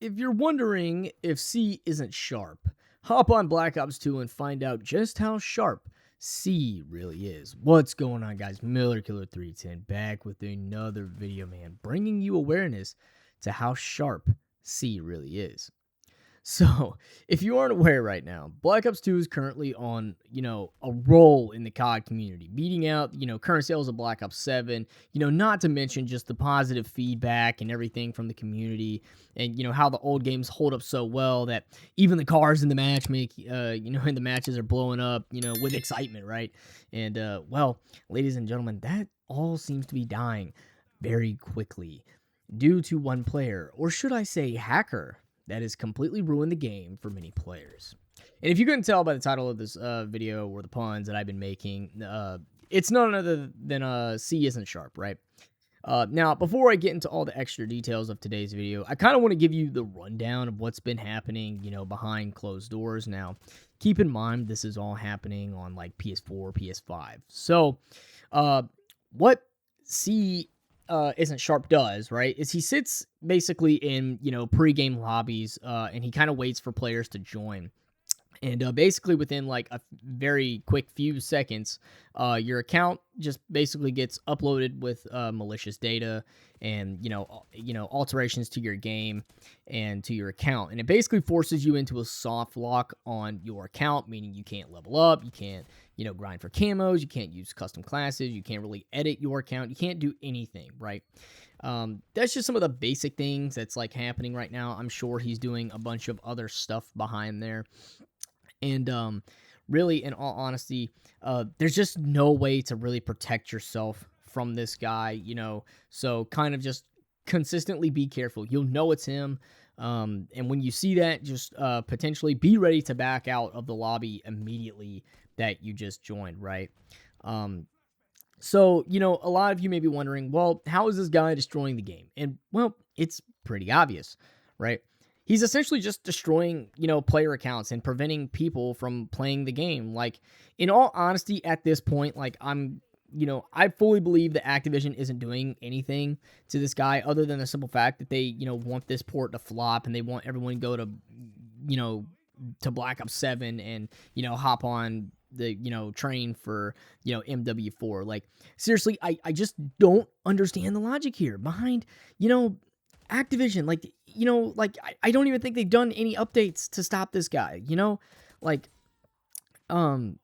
If you're wondering if C isn't sharp, hop on Black Ops 2 and find out just how sharp C really is. What's going on, guys? Miller Killer 310 back with another video, man, bringing you awareness to how sharp C really is. So, if you aren't aware right now, Black Ops 2 is currently on, a roll in the COD community, beating out, current sales of Black Ops 7, not to mention just the positive feedback and everything from the community and, how the old games hold up so well that even the cars in the in the matches are blowing up, with excitement, right? And, well, ladies and gentlemen, that all seems to be dying very quickly due to one player, or should I say hacker, that has completely ruined the game for many players. And if you couldn't tell by the title of this video or the puns that I've been making, it's none other than C isn't sharp, right? Now, before I get into all the extra details of today's video, I kind of want to give you the rundown of what's been happening, behind closed doors. Now, keep in mind, this is all happening on like PS4, PS5. So, what C isn't sharp does, right, is he sits basically in, pre-game lobbies, and he kind of waits for players to join. And basically within like a very quick few seconds, your account just basically gets uploaded with malicious data and, alterations to your game and to your account. And it basically forces you into a soft lock on your account, meaning you can't level up, you can't, grind for camos, you can't use custom classes, you can't really edit your account, you can't do anything, right? That's just some of the basic things that's like happening right now. I'm sure he's doing a bunch of other stuff behind there. And really, in all honesty, there's just no way to really protect yourself from this guy, so kind of just consistently be careful. You'll know it's him. And when you see that, just potentially be ready to back out of the lobby immediately that you just joined, right? So, a lot of you may be wondering, well, how is this guy destroying the game? And, well, it's pretty obvious, right? He's essentially just destroying, player accounts and preventing people from playing the game. Like, in all honesty, at this point, like, I fully believe that Activision isn't doing anything to this guy other than the simple fact that they, want this port to flop and they want everyone to go to Black Ops 7 and, hop on the, train for, MW4. Like, seriously, I just don't understand the logic here behind, Activision. Like, I don't even think they've done any updates to stop this guy, like,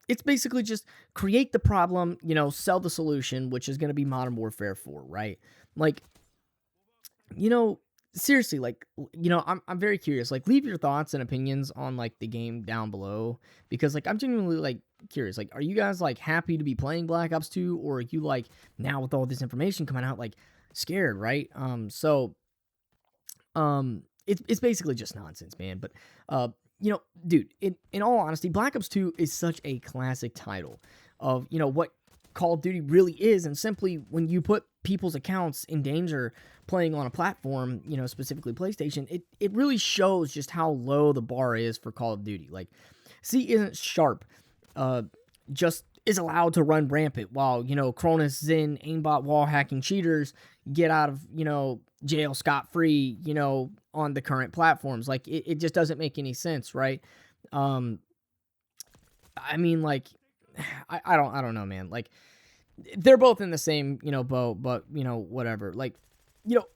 it's basically just create the problem, sell the solution, which is going to be Modern Warfare 4, right? Like, seriously, like, I'm very curious. Like, leave your thoughts and opinions on like the game down below, because like I'm genuinely like curious. Like, are you guys like happy to be playing Black Ops 2, or are you like now with all this information coming out like scared, right? It's basically just nonsense, man. But dude, in all honesty, Black Ops 2 is such a classic title of, what Call of Duty really is. And simply when you put people's accounts in danger playing on a platform, specifically PlayStation, it really shows just how low the bar is for Call of Duty. Like, C isn't sharp, just is allowed to run rampant while, Cronus, Zen, aimbot, wall hacking cheaters get out of, jail scot-free, on the current platforms. Like, it just doesn't make any sense, right? I mean, like, I don't know, man. Like, they're both in the same, boat, but, whatever. Like,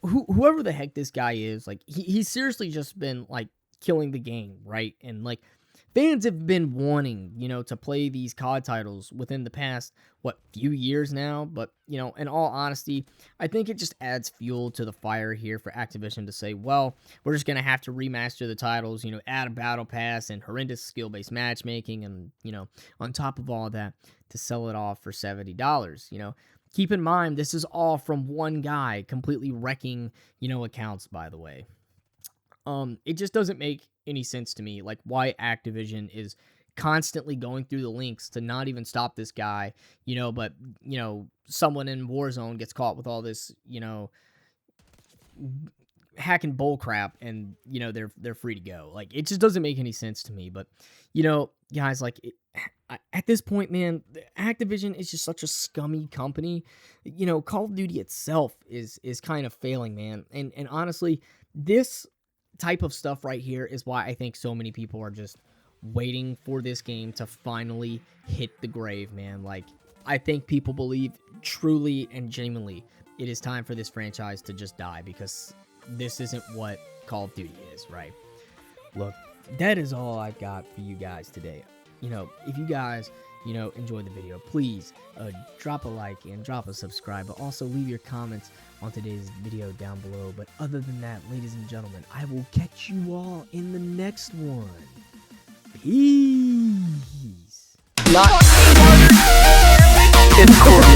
whoever the heck this guy is, like, he's seriously just been, like, killing the game, right? And, like, fans have been wanting, to play these COD titles within the past, few years now. But, in all honesty, I think it just adds fuel to the fire here for Activision to say, well, we're just going to have to remaster the titles, add a battle pass and horrendous skill-based matchmaking and, on top of all that, to sell it off for $70, Keep in mind, this is all from one guy completely wrecking, accounts, by the way. It just doesn't make any sense to me, like, why Activision is constantly going through the links to not even stop this guy, but, someone in Warzone gets caught with all this, hacking bull crap and, they're free to go. Like, it just doesn't make any sense to me. But, guys, like, at this point, man, Activision is just such a scummy company. Call of Duty itself is kind of failing, man. And honestly, this type of stuff right here is why I think so many people are just waiting for this game to finally hit the grave, man. Like, I think people believe truly and genuinely it is time for this franchise to just die, because this isn't what Call of Duty is, right? Look, that is all I've got for you guys today. If you guys, enjoyed the video, please drop a like and drop a subscribe, but also leave your comments on today's video down below. But other than that, ladies and gentlemen, I will catch you all in the next one. Peace. Not it's cool.